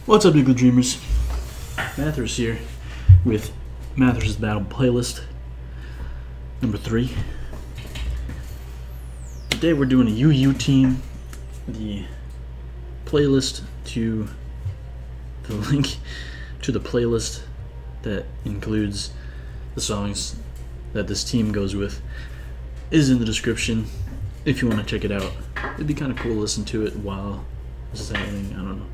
What's up, Diggletdreamers? Mattherus here with Mattherus' Battle Playlist number 3. Today we're doing a UU team. The playlist to the link to the playlist that includes the songs that this team goes with is in the description if you want to check it out. It'd be kind of cool to listen to it while this is happening. I don't know,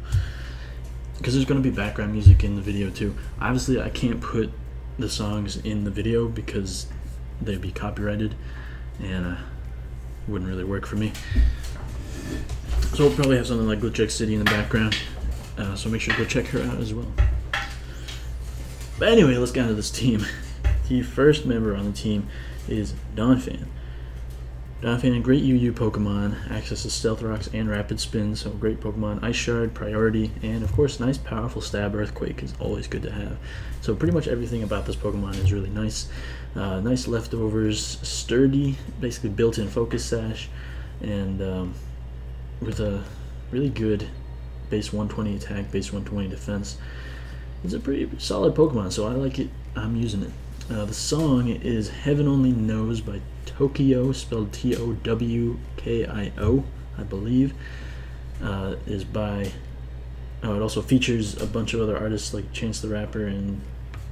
because there's going to be background music in the video too. Obviously I can't put the songs in the video because they'd be copyrighted and wouldn't really work for me. So we'll probably have something like Glitch X City in the background, so make sure to go check her out as well. But anyway, let's get into this team. The first member on the team is Donphan. Donphan, a great UU Pokemon, accesses Stealth Rocks and Rapid Spin, so great Pokemon. Ice Shard, Priority, and of course nice powerful Stab Earthquake is always good to have. So pretty much everything about this Pokemon is really nice. Nice leftovers, sturdy, basically built-in Focus Sash, and with a really good base 120 attack, base 120 defense. It's a pretty solid Pokemon, so I like it. I'm using it. The song is Heaven Only Knows by Tokyo, spelled Towkio, I believe. Is by, it also features a bunch of other artists like Chance the Rapper and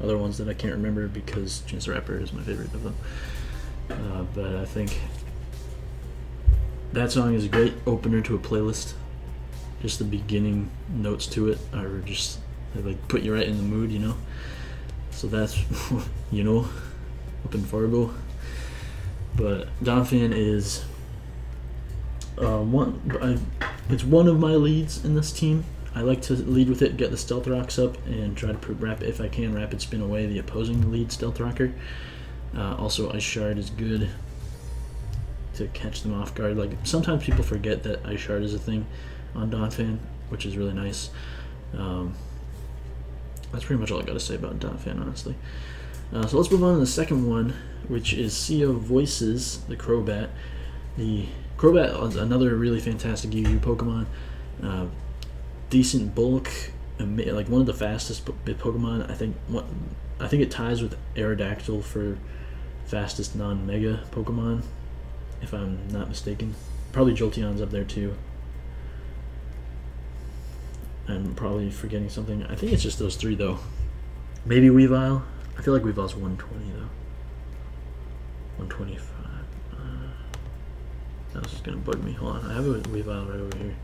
other ones that I can't remember because Chance the Rapper is my favorite of them. But I think that song is a great opener to a playlist. Just the beginning notes to it are just, they like put you right in the mood, you know? So that's, you know, up in Fargo. But Donphan is it's one of my leads in this team. I like to lead with it, get the Stealth Rocks up, and try to if I can, Rapid Spin away the opposing lead Stealth Rocker. Also, Ice Shard is good to catch them off guard. Like, sometimes people forget that Ice Shard is a thing on Donphan, which is really nice. That's pretty much all I got to say about Donphan, honestly. So let's move on to the second one, which is Sea of Voices, the Crobat. The Crobat is another really fantastic UU Pokemon. Decent bulk, like one of the fastest Pokemon. I think it ties with Aerodactyl for fastest non-Mega Pokemon, if I'm not mistaken. Probably Jolteon's up there too. I'm probably forgetting something. I think it's just those three though. Maybe Weavile. I feel like Weavile's 120 though. 125. That was just gonna bug me. Hold on, I have a Weavile right over here.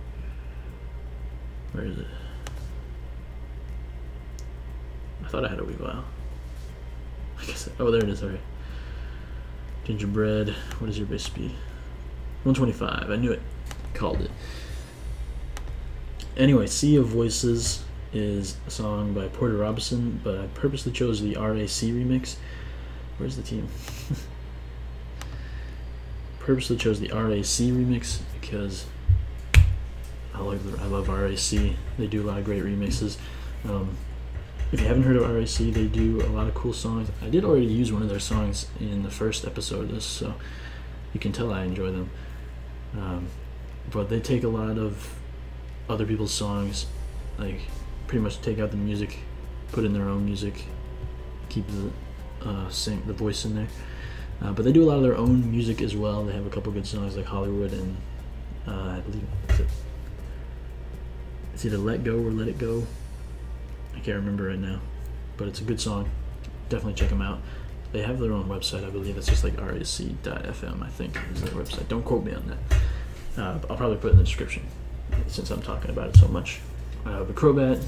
Where is it? I thought I had a Weavile. I guess. Oh, there it is. Sorry. Gingerbread. What is your base speed? 125. I knew it. Called it. Anyway, Sea of Voices is a song by Porter Robinson, but I purposely chose the RAC remix. Where's the team? Purposely chose the RAC remix because I love RAC. They do a lot of great remixes. If you haven't heard of RAC, they do a lot of cool songs. I did already use one of their songs in the first episode of this, so you can tell I enjoy them. But they take a lot of other people's songs, like pretty much take out the music, put in their own music, keep the voice in there. But they do a lot of their own music as well. They have a couple good songs like Hollywood and I believe it's either Let Go or Let It Go. I can't remember right now, but it's a good song. Definitely check them out. They have their own website, I believe. It's just like rac.fm, I think is their website. Don't quote me on that. I'll probably put it in the description since I'm talking about it so much. The Crobat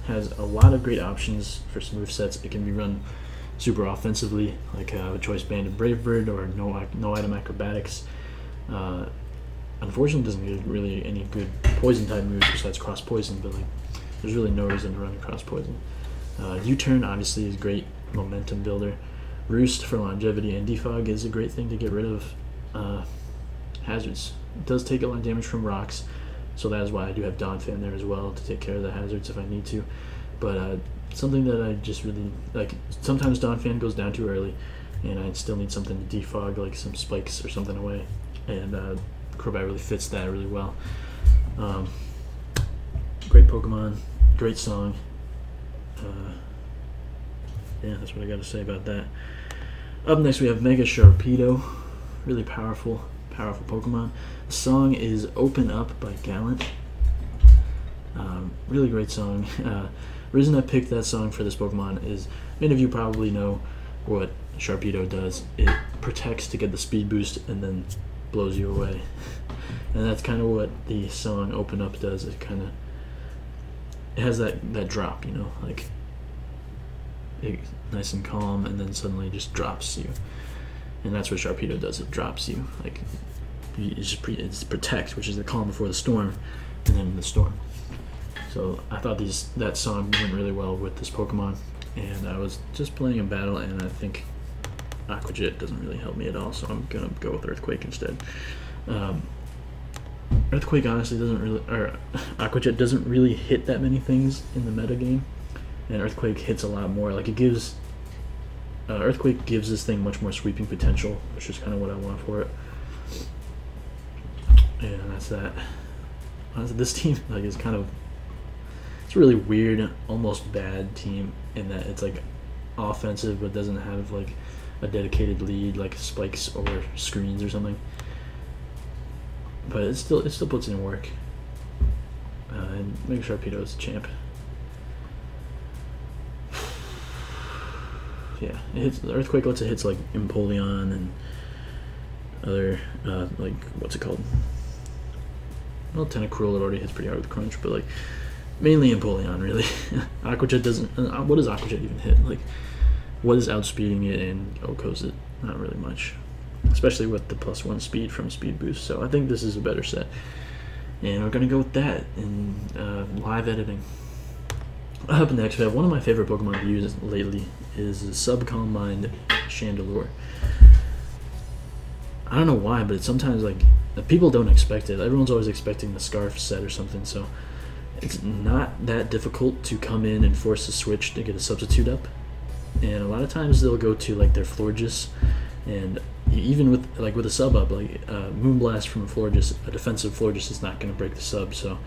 has a lot of great options for smooth sets. It can be run super offensively, like a Choice Band of Brave Bird or no item acrobatics. Unfortunately, it doesn't get really any good poison type moves besides cross poison, but like there's really no reason to run cross poison. U-turn obviously is great momentum builder. Roost for longevity, and Defog is a great thing to get rid of hazards. It does take a lot of damage from rocks, so that is why I do have Donphan there as well to take care of the hazards if I need to. But something that I just really like, sometimes Donphan goes down too early and I still need something to defog, like some spikes or something away, and Crobat really fits that really well. Great Pokemon, great song. Yeah, that's what I got to say about that. Up next we have Mega Sharpedo, really powerful Pokemon. The song is Open Up by Gallant. Really great song. The reason I picked that song for this Pokemon is many of you probably know what Sharpedo does. It protects to get the speed boost and then blows you away. And that's kind of what the song Open Up does. It has that drop, you know, like nice and calm, and then suddenly just drops you. And that's what Sharpedo does. It drops you. Like it's protect, which is the calm before the storm, and then the storm. So I thought that song went really well with this Pokemon, and I was just playing a battle, and I think Aqua Jet doesn't really help me at all, so I'm gonna go with Earthquake instead. Earthquake honestly Aqua Jet doesn't really hit that many things in the meta game, and Earthquake hits a lot more. Like Earthquake gives this thing much more sweeping potential, which is kind of what I want for it. And that's that. Honestly, this team is it's a really weird, almost bad team in that it's like offensive but doesn't have like a dedicated lead like spikes or screens or something. But it still puts in work. And Mega Sharpedo is the champ. Yeah, the Earthquake lets it hits like Empoleon and other like what's it called? Well, Tentacruel it already hits pretty hard with Crunch, but like mainly Empoleon really. Aqua Jet doesn't. What does Aqua Jet even hit? Like, what is outspeeding it and OHKOs it? Not really much, especially with the +1 speed from Speed Boost. So I think this is a better set, and we're gonna go with that in live editing. Up next, we have one of my favorite Pokemon to use lately is Subcalm Mind Chandelure. I don't know why, but sometimes like people don't expect it. Everyone's always expecting the Scarf set or something, so it's not that difficult to come in and force a switch to get a substitute up. And a lot of times they'll go to like their Florges, and even with a sub up, like Moonblast from a Florges, a defensive Florges is not going to break the sub, so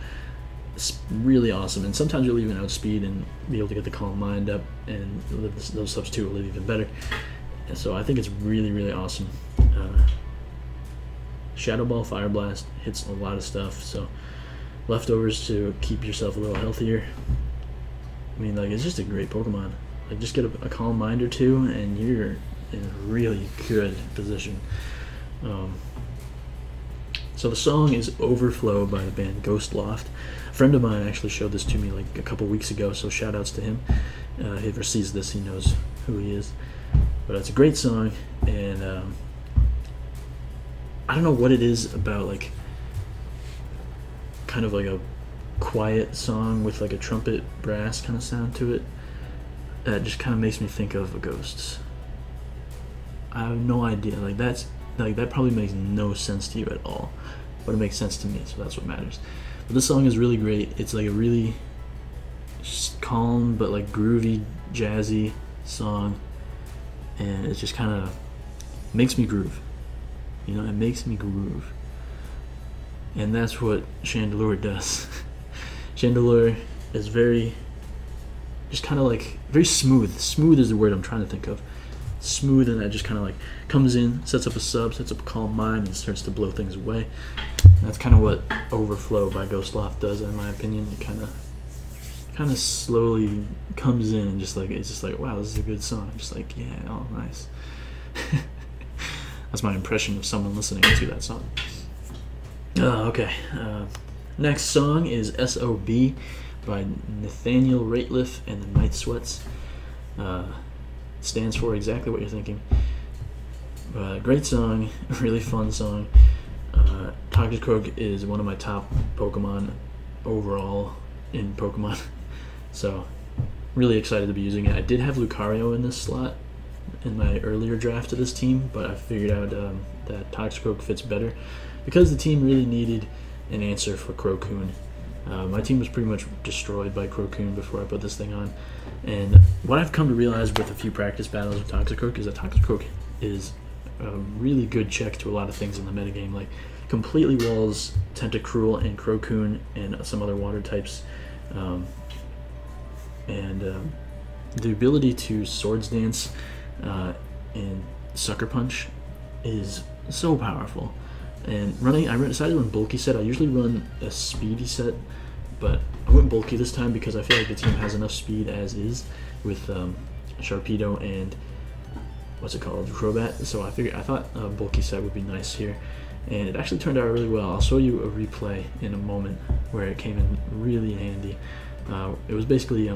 it's really awesome. And sometimes you'll even outspeed and be able to get the Calm Mind up, and those substitute will live even better. And so I think it's really, really awesome. Shadow Ball, Fire Blast hits a lot of stuff, so leftovers to keep yourself a little healthier. I mean, like, it's just a great Pokemon. Like, just get a Calm Mind or two, and you're in a really good position. So the song is Overflow by the band Ghost Loft. A friend of mine actually showed this to me like a couple weeks ago, so shout outs to him. If he ever sees this, he knows who he is. But it's a great song, and I don't know what it is about like kind of like a quiet song with like a trumpet brass kind of sound to it that just kind of makes me think of Ghosts. I have no idea. Like that probably makes no sense to you at all, but it makes sense to me, so that's what matters. But this song is really great. It's like a really calm but like groovy, jazzy song, and it just kind of makes me groove. You know, it makes me groove. And that's what Chandelure does. Chandelure is just kind of like, very smooth. Smooth is the word I'm trying to think of. Smooth, and that just kind of like comes in, sets up a sub, sets up a Calm Mind, and starts to blow things away. And that's kind of what Overflow by Ghost Loft does, in my opinion. It kind of slowly comes in and just like, it's just like, wow, this is a good song. Just like, yeah, oh, nice. That's my impression of someone listening to that song. Okay. Next song is S.O.B. by Nathaniel Rateliff and the Night Sweats. Stands for exactly what you're thinking. Great song, really fun song. Toxicroak is one of my top Pokemon overall in Pokemon, so really excited to be using it. I did have Lucario in this slot in my earlier draft of this team, but I figured out that Toxicroak fits better because the team really needed an answer for Crocoon. My team was pretty much destroyed by Crocoon before I put this thing on, and what I've come to realize with a few practice battles with Toxicroak is that Toxicroak is a really good check to a lot of things in the metagame, like completely walls Tentacruel and Crocoon and some other water types and the ability to Swords Dance and Sucker Punch is so powerful. And I decided to run bulky set. I usually run a speedy set, but I went bulky this time because I feel like the team has enough speed as is with Sharpedo and what's it called, Crobat. So I thought a bulky set would be nice here, and it actually turned out really well. I'll show you a replay in a moment where it came in really handy. It was basically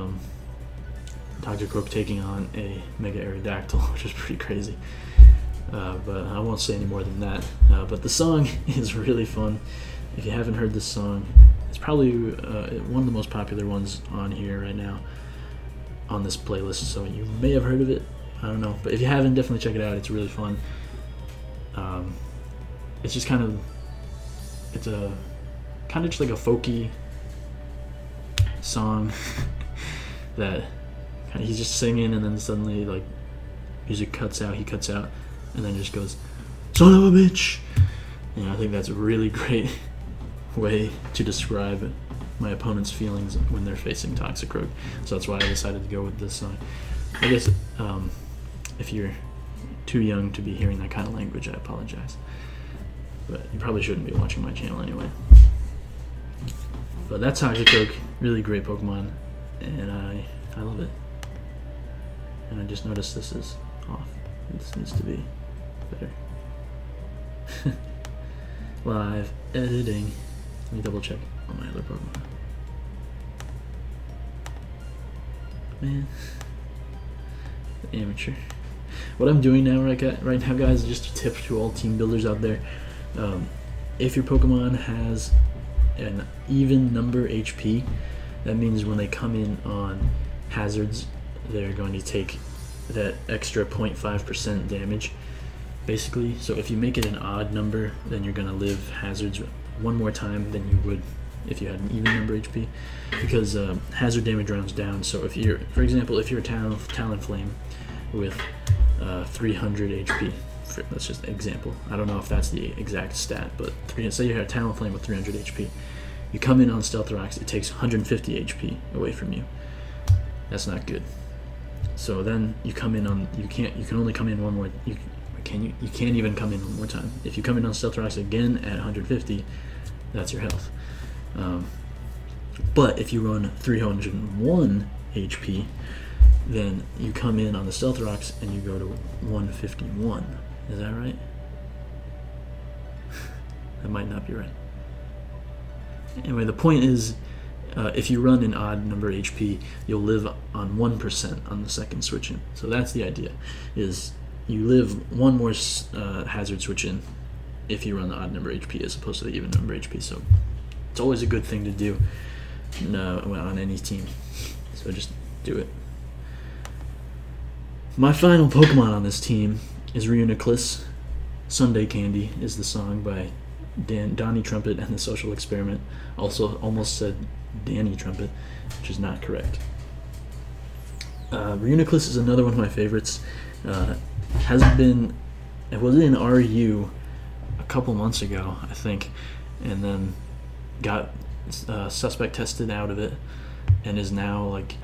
Toxicroak taking on a Mega Aerodactyl, which is pretty crazy. But I won't say any more than that. But the song is really fun. If you haven't heard this song, it's probably one of the most popular ones on here right now on this playlist, so you may have heard of it. I don't know, but if you haven't, definitely check it out. It's really fun. It's just kind of just like a folky song that he's just singing, and then suddenly like music cuts out, he cuts out, and then just goes, "Son of a bitch." I think that's a really great way to describe my opponent's feelings when they're facing Toxicroak. So that's why I decided to go with this song. I guess if you're too young to be hearing that kind of language, I apologize. But you probably shouldn't be watching my channel anyway. But that's Toxicroak, really great Pokemon, and I love it. And I just noticed this is off. This needs to be better. Live editing. Let me double check on my other Pokemon. Man, amateur. What I'm doing now, right now, guys, is just a tip to all team builders out there. If your Pokemon has an even number HP, that means when they come in on hazards, they're going to take that extra 0.5% damage, basically. So if you make it an odd number, then you're going to live hazards one more time than you would if you had an even number HP, because hazard damage rounds down. So if you're, for example, if you're a Talonflame with 300 HP, that's just an example. I don't know if that's the exact stat, but say you had a Talonflame with 300 HP. You come in on Stealth Rocks, it takes 150 HP away from you. That's not good. So then you come in on, you can only come in one more, you can't even come in one more time. If you come in on Stealth Rocks again at 150, that's your health. But if you run 301 HP, then you come in on the Stealth Rocks and you go to 151. Is that right? That might not be right. Anyway, the point is, if you run an odd number HP, you'll live on 1% on the second switch in. So that's the idea, is you live one more hazard switch in if you run the odd number HP as opposed to the even number HP. So it's always a good thing to do on any team. So just do it. My final Pokemon on this team is Reuniclus. Sunday Candy is the song by Donnie Trumpet and the Social Experiment. Also almost said Danny Trumpet, which is not correct. Reuniclus is another one of my favorites. It was in RU a couple months ago, I think, and then got suspect tested out of it, and is now like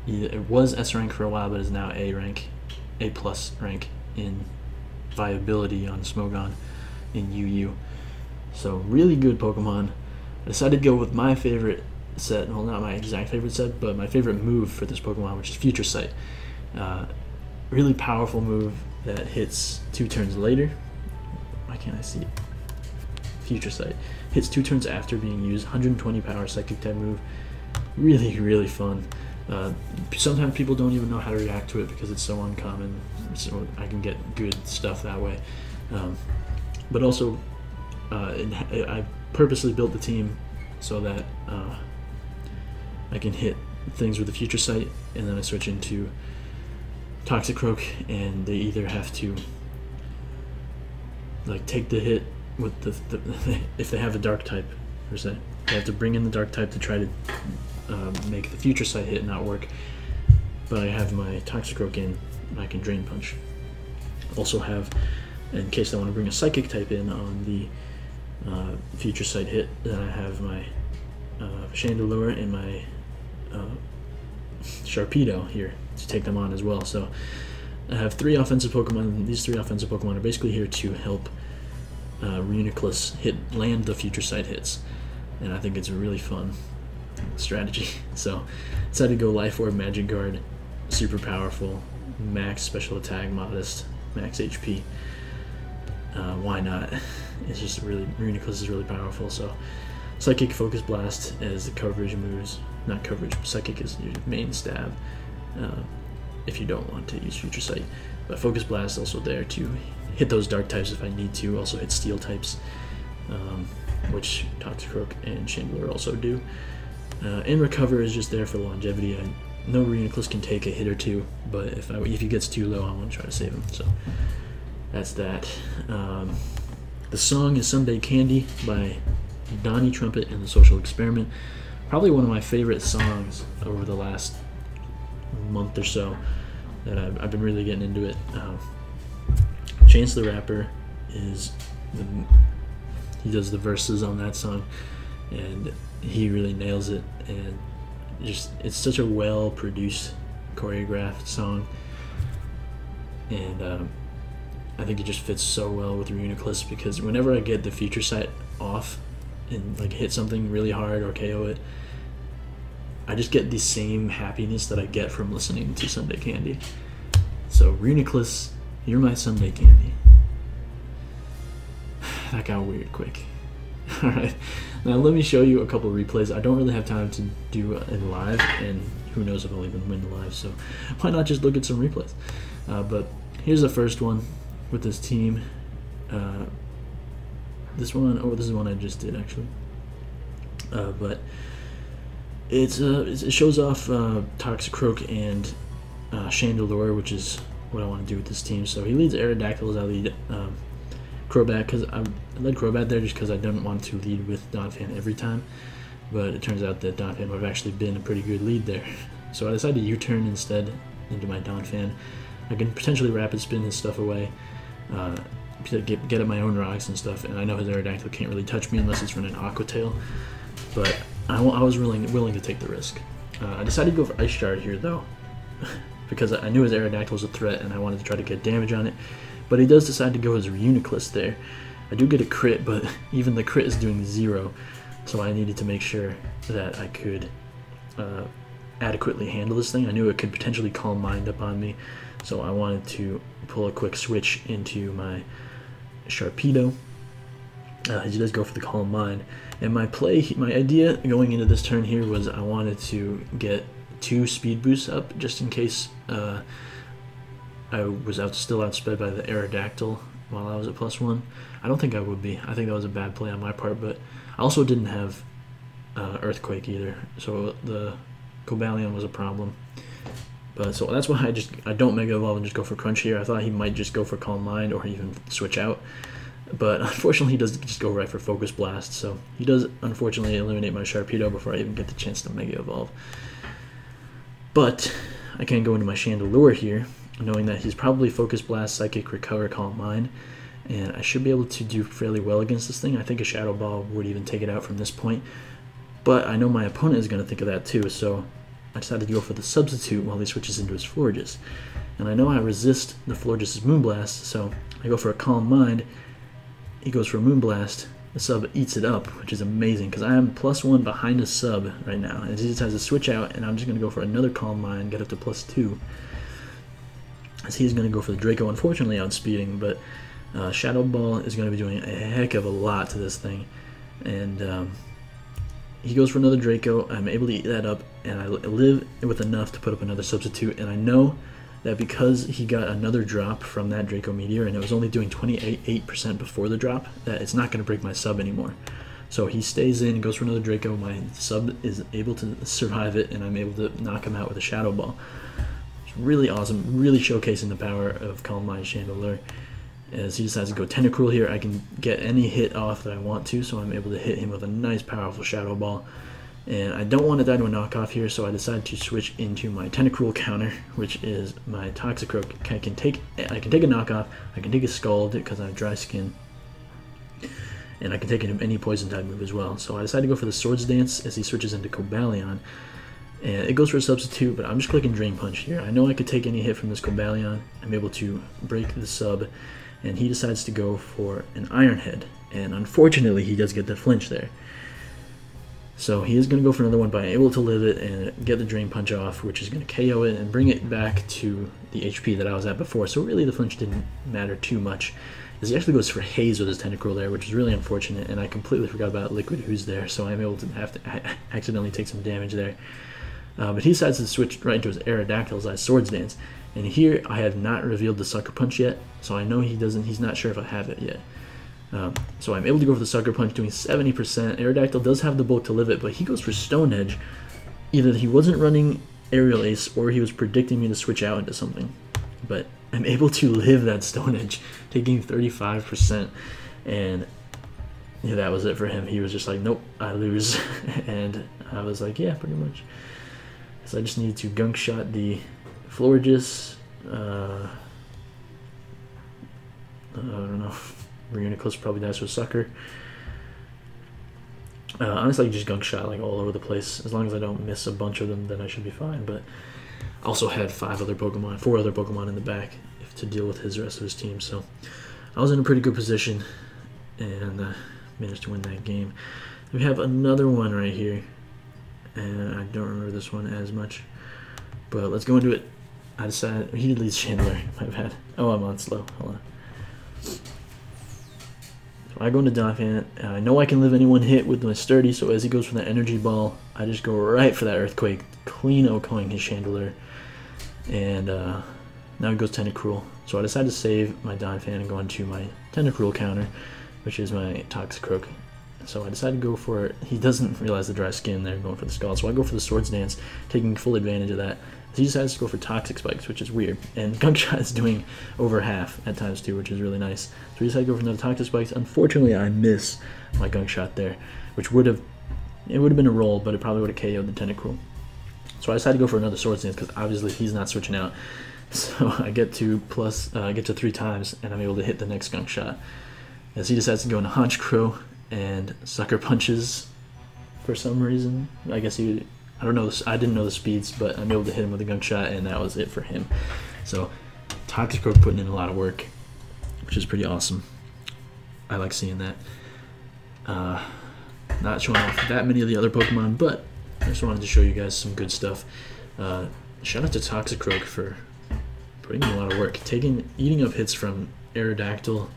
it was S rank for a while, but is now A rank, A+ rank in viability on Smogon in UU. So really good Pokemon. I decided to go with my favorite set, well, not my exact favorite set, but my favorite move for this Pokemon, which is Future Sight. Really powerful move that hits 2 turns later. Why can't I see it? Future Sight. Hits 2 turns after being used. 120 power Psychic type move. Really, really fun. Sometimes people don't even know how to react to it because it's so uncommon. So I can get good stuff that way. But also, I purposely built the team so that I can hit things with the Future Sight, and then I switch into Toxicroak, and they either have to like take the hit with the if they have a Dark type, per se, they have to bring in the Dark type to try to make the Future Sight hit not work. But I have my Toxicroak in, and I can Drain Punch. Also have, in case I want to bring a Psychic type in on the Future Sight hit, then I have my Chandelure and my Sharpedo here to take them on as well. So I have 3 offensive Pokemon. These 3 offensive Pokemon are basically here to help Reuniclus land the Future Sight hits, and I think it's a really fun strategy. So decided to go Life Orb, Magic Guard, super powerful, max special attack, modest, max HP. Why not? It's just really, Reuniclus is really powerful. So Psychic, Focus Blast as the coverage moves. Not coverage, but Psychic is your main stab if you don't want to use Future Sight. But Focus Blast also there to hit those dark types if I need to. Also hit steel types, which Toxicroak and Chandelure also do. And Recover is just there for longevity. I know Reuniclus can take a hit or two, but if he gets too low, I want to try to save him. So that's that. The song is Sunday Candy by Donnie Trumpet and the Social Experiment. Probably one of my favorite songs over the last month or so that I've been really getting into it. Chance the Rapper he does the verses on that song, and he really nails it. And just it's such a well produced, choreographed song, and I think it just fits so well with Reuniclus, because whenever I get the Future Sight off and like hit something really hard or KO it, I just get the same happiness that I get from listening to Sunday Candy. So Reuniclus, you're my Sunday Candy. That got weird quick. Alright, now let me show you a couple of replays. I don't really have time to do in live, and who knows if I'll even win the live, so why not just look at some replays. But here's the first one with this team. This is one I just did actually. But it shows off Toxicroak and Chandelure, which is what I want to do with this team. So he leads Aerodactyls, I lead Crobat, because I led Crobat there just because I didn't want to lead with Donphan every time. But it turns out that Donphan would have actually been a pretty good lead there. So I decided to U-turn instead into my Donphan. I can potentially Rapid Spin his stuff away, get at my own rocks and stuff, and I know his Aerodactyl can't really touch me unless it's running Aqua Tail, but I was willing to take the risk. I decided to go for Ice Shard here though, because I knew his Aerodactyl was a threat and I wanted to try to get damage on it, but he does decide to go as Reuniclus there. I do get a crit, but even the crit is doing 0, so I needed to make sure that I could adequately handle this thing. I knew it could potentially Calm Mind up on me, so I wanted to pull a quick switch into my Sharpedo. He does go for the Calm Mind, and my idea going into this turn here was I wanted to get 2 speed boosts up just in case I was still outsped by the Aerodactyl while I was at +1. I don't think I would be. I think that was a bad play on my part, but I also didn't have Earthquake either, so the Cobalion was a problem. But so that's why I don't Mega Evolve and just go for Crunch here. I thought he might just go for Calm Mind or even switch out, but unfortunately he does just go right for Focus Blast. So he does unfortunately eliminate my Sharpedo before I even get the chance to Mega Evolve. But I can go into my Chandelure here, knowing that he's probably Focus Blast, Psychic, Recover, Calm Mind, and I should be able to do fairly well against this thing. I think a Shadow Ball would even take it out from this point, but I know my opponent is going to think of that too, so I decided to go for the Substitute while he switches into his Florges. And I know I resist the Florges' Moonblast, so I go for a Calm Mind. He goes for a Moonblast. The sub eats it up, which is amazing, because I am +1 behind a sub right now. And he just has to switch out, and I'm just going to go for another Calm Mind, get up to +2. As he's going to go for the Draco, unfortunately outspeeding, but Shadow Ball is going to be doing a heck of a lot to this thing. And he goes for another Draco. I'm able to eat that up, and I live with enough to put up another Substitute. And I know that because he got another drop from that Draco Meteor, and it was only doing 28% before the drop, that it's not going to break my sub anymore. So he stays in, goes for another Draco. My sub is able to survive it, and I'm able to knock him out with a Shadow Ball. It's really awesome, really showcasing the power of Calm Mind Chandelure. As he decides to go Tentacruel here, I can get any hit off that I want to, so I'm able to hit him with a nice powerful Shadow Ball. And I don't want to die to a knockoff here, so I decided to switch into my Tentacruel counter, which is my Toxicroak. I can take a knockoff, I can take a Scald because I have Dry Skin, and I can take any Poison type move as well. So I decided to go for the Swords Dance as he switches into Cobalion. And it goes for a substitute, but I'm just clicking Drain Punch here. I know I could take any hit from this Cobalion. I'm able to break the sub, and he decides to go for an Iron Head. And unfortunately, he does get the flinch there. So he is going to go for another one, but I'm able to live it and get the Drain Punch off, which is going to KO it and bring it back to the HP that I was at before. So really the flinch didn't matter too much, as he actually goes for Haze with his Tentacruel there, which is really unfortunate, and I completely forgot about Liquid who's there, so I'm able to accidentally take some damage there. But he decides to switch right into his Aerodactyl's Swords Dance, and here I have not revealed the Sucker Punch yet, so I know he's not sure if I have it yet. So I'm able to go for the Sucker Punch, doing 70%. Aerodactyl does have the bulk to live it, but he goes for Stone Edge. Either he wasn't running Aerial Ace, or he was predicting me to switch out into something. But I'm able to live that Stone Edge, taking 35%, and yeah, that was it for him. He was just like, nope, I lose. And I was like, yeah, pretty much. So I just needed to Gunk Shot the Florges. I don't know. Reuniclus probably dies to a Sucker. Honestly, I just Gunk Shot like all over the place. As long as I don't miss a bunch of them, then I should be fine. But I also had 4 other Pokemon in the back to deal with the rest of his team. So I was in a pretty good position and managed to win that game. We have another one right here, and I don't remember this one as much, but let's go into it. I decided he did lead Chandler. My bad. Oh, I'm on slow. Hold on. So I go into Donphan. I know I can live any one hit with my Sturdy, so as he goes for that Energy Ball, I just go right for that Earthquake, clean OHKOing his Chandelure, and now he goes Tentacruel. So I decided to save my Donphan and go into my Tentacruel counter, which is my Toxicroak. So I decided to go for it. He doesn't realize the dry skin there, going for the Scald, so I go for the Swords Dance, taking full advantage of that. He decides to go for Toxic Spikes, which is weird, and Gunk Shot is doing over half at times too, which is really nice. So he decided to go for another Toxic Spikes. Unfortunately, I miss my Gunk Shot there, which would have been a roll, but it probably would have KO'd the Tentacruel. So I decided to go for another Swords Dance because obviously he's not switching out. So I get to 3 times, and I'm able to hit the next Gunk Shot. As he decides to go into Honchkrow and Sucker Punches for some reason. I guess I don't know. I didn't know the speeds, but I'm able to hit him with a Gunk Shot, and that was it for him. So Toxicroak putting in a lot of work, which is pretty awesome. I like seeing that. Not showing off that many of the other Pokemon, but I just wanted to show you guys some good stuff. Shout out to Toxicroak for putting in a lot of work, eating up hits from Aerodactyl,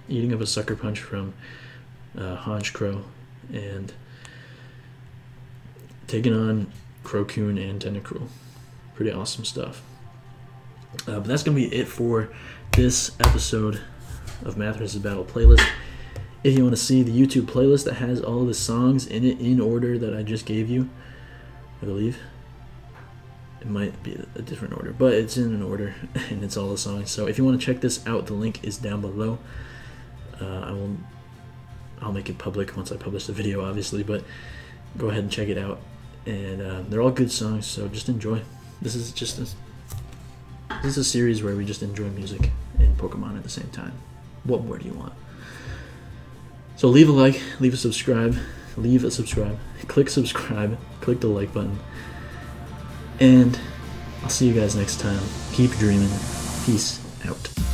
eating up a Sucker Punch from Honchkrow, and taking on Crocoon and Tentacruel. Pretty awesome stuff. But that's going to be it for this episode of Mattherus' Battle playlist. If you want to see the YouTube playlist that has all of the songs in it in order that I just gave you, I believe. It might be a different order, but it's in an order, and it's all the songs. So if you want to check this out, the link is down below. I'll make it public once I publish the video, obviously, but go ahead and check it out. And they're all good songs, so just enjoy. This is a series where we just enjoy music and Pokemon at the same time. What more do you want? So leave a like, leave a subscribe, click subscribe, click the like button, and I'll see you guys next time. Keep dreaming. Peace out.